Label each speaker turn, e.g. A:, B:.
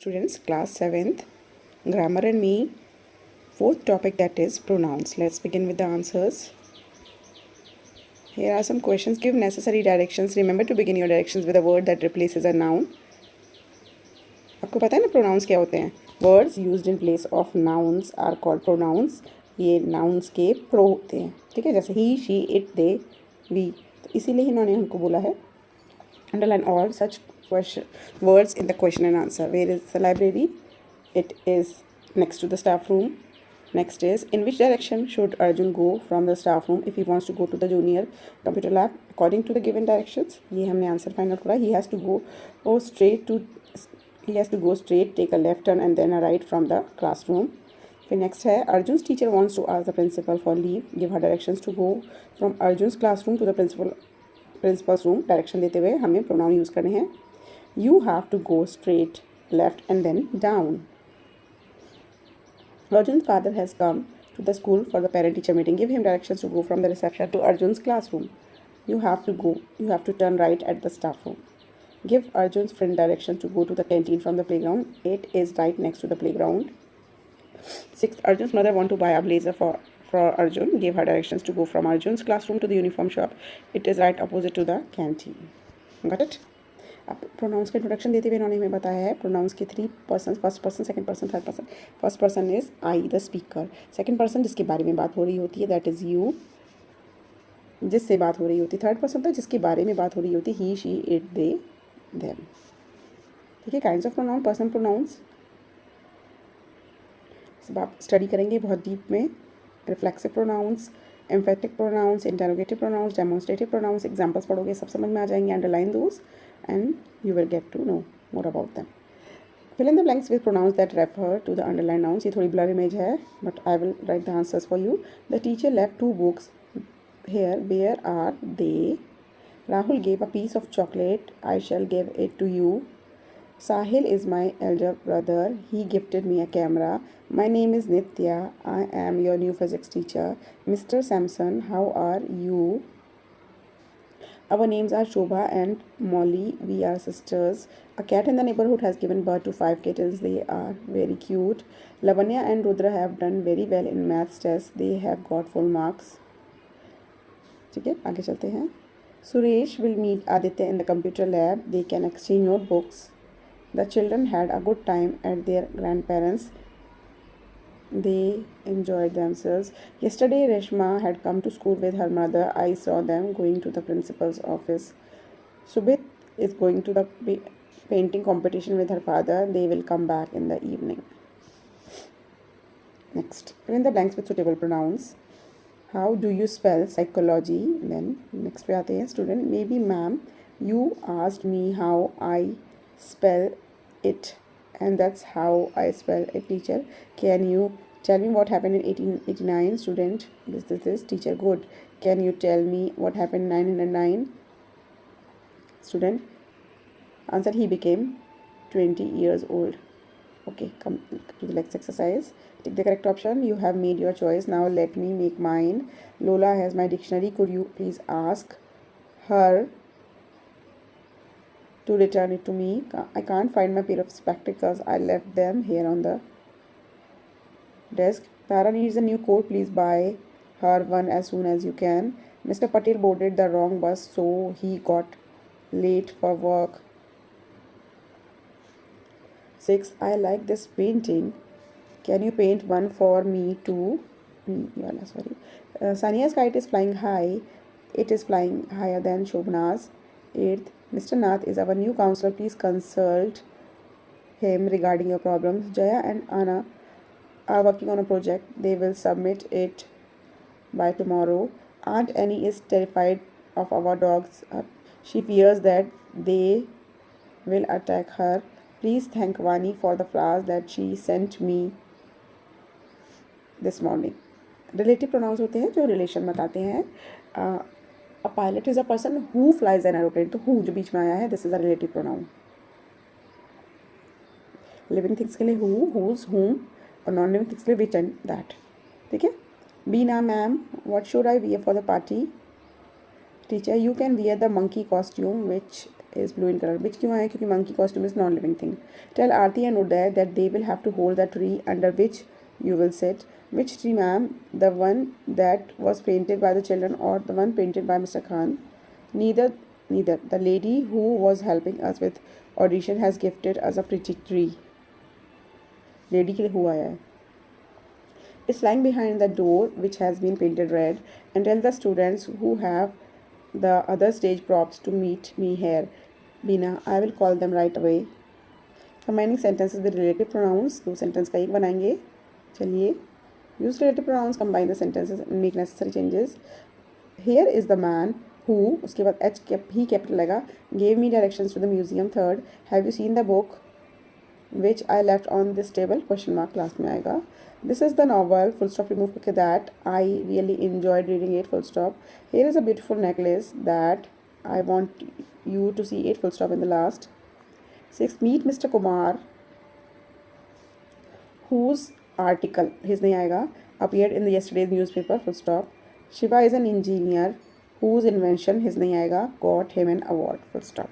A: Students, class 7th, grammar and me, fourth topic, that is pronouns. Let's begin with the answers. Here are some questions. Give necessary directions. Remember to begin your directions with a word that replaces a noun. आपको पता है ना pronouns क्या होते हैं? Words used in place of nouns are called pronouns. ये nouns के pro होते हैं, ठीक है? जैसे he, she, it, they, we. तो इसीलिए इन्होंने हमको बोला है underline all such words in the question and answer. Where is the library? It is next to the staff room. Next is, in which direction should Arjun go from the staff room if he wants to go to the junior computer lab according to the given directions? ये हमने answer final करा. He has to go straight, take a left turn and then a right from the classroom. फिर next है, Arjun's teacher wants to ask the principal for leave. Give her directions to go from Arjun's classroom to the principal's room. Direction देते हुए हमें pronoun use करने हैं. You have to go straight, left and then down. Arjun's father has come to the school for the parent-teacher meeting. Give him directions to go from the reception to Arjun's classroom. You have to turn right at the staff room. Give Arjun's friend directions to go to the canteen from the playground. It is right next to the playground. 6th, Arjun's mother wants to buy a blazer for Arjun. Give her directions to go from Arjun's classroom to the uniform shop. It is right opposite to the canteen. Got it? अब pronounce का introduction देते हुए इन्होंने हमें बताया है pronounce के 3 person, first person, second person, third person. First person is I the speaker. Second person जिसके बारे में बात हो रही होती है, दैट इज़ यू, जिससे बात हो रही होती है. थर्ड पर्सन था जिसके बारे में बात हो रही होती है, he, she, it, they, them. ठीक है, kinds of pronoun, personal pronouns सब आप स्टडी करेंगे बहुत डीप में. Reflexive pronouns, emphatic pronouns, interrogative pronouns, demonstrative pronouns, examples पढ़ोगे सब समझ में आ जाएंगे. Underline those and you will get to know more about them. Fill in the blanks with pronouns that refer to the underlined nouns. ये थोड़ी blur image है, but I will write the answers for you. The teacher left 2 books here. Where are they? Rahul gave a piece of chocolate. I shall give it to you. Sahil is my elder brother. He gifted me a camera. My name is Nitya. I am your new physics teacher. Mr. Samson, how are you? Our names are Shobha and Molly. We are sisters. A cat in the neighborhood has given birth to 5 kittens. They are very cute. Lavanya and Rudra have done very well in maths test. They have got full marks. ठीक है, आगे चलते हैं. Suresh will meet Aditya in the computer lab. They can exchange notebooks. The children had a good time at their grandparents'. They enjoyed themselves. Yesterday Reshma had come to school with her mother. I saw them going to the principal's office. Subhit is going to the painting competition with her father. They will come back in the evening. Next, fill in the blanks with suitable pronouns. How do you spell psychology? Then next पे आते हैं student. Maybe ma'am, you asked me how I spell it, and that's how I spell it. Teacher, can you tell me what happened in 1889? Student, this. Teacher, good. Can you tell me what happened in 909? Student, answer, he became 20 years old. Okay, come to the next exercise. Take the correct option. You have made your choice. Now let me make mine. Lola has my dictionary. Could you please ask her to return it to me? I can't find my pair of spectacles. I left them here on the desk. Tara needs a new coat. Please buy her one as soon as you can. Mr. Patel boarded the wrong bus, so he got late for work. 6. I like this painting. Can you paint one for me too? Sania's kite is flying high. It is flying higher than Shobna's. 8th, Mr. Nath is our new counselor. Please consult him regarding your problems. Jaya and Anna are working on a project. They will submit it by tomorrow. Aunt Annie is terrified of our dogs. She fears that they will attack her. Please thank Vani for the flowers that she sent me this morning. Relative pronouns होते हैं जो relation बताते हैं. A pilot is a person who flies an aeroplane. तो who जो बीच में आया है, this is a relative pronoun. Living things के लिए who, whose, whom, और नॉन लिविंग थिंग्स के लिए which and that. ठीक है. Beena ma'am, what should I wear for the party? Teacher, you can wear the monkey costume which is blue in color. Which क्यों आया? क्योंकि monkey costume is non-living thing. Tell Aarti and Uday that they will have to hold the tree under which you will sit. Which tree, ma'am? The one that was painted by the children or the one painted by Mr. Khan? Neither. The lady who was helping us with audition has gifted us a pretty tree. Lady के लिए who आया है? Is lying behind the door which has been painted red, and tell the students who have the other stage props to meet me here. Bina, I will call them right away. Combining sentences with relative pronouns. दो sentence का एक बनाएंगे. चलिए. Use relative pronouns, combine the sentences and make necessary changes. Here is the man who, उसके बाद H ही capital लगा, gave me directions to the museum. Third, have you seen the book which I left on this table? Question mark class में आएगा. This is the novel, full stop, remove करके that. I really enjoyed reading it, full stop. Here is a beautiful necklace that I want you to see it, full stop in the last. 6. Meet Mr. Kumar, whose article, his नहीं आएगा, appeared in the yesterday's newspaper, full stop. Shiva is an engineer whose invention, his नहीं आएगा, got him an award, full stop.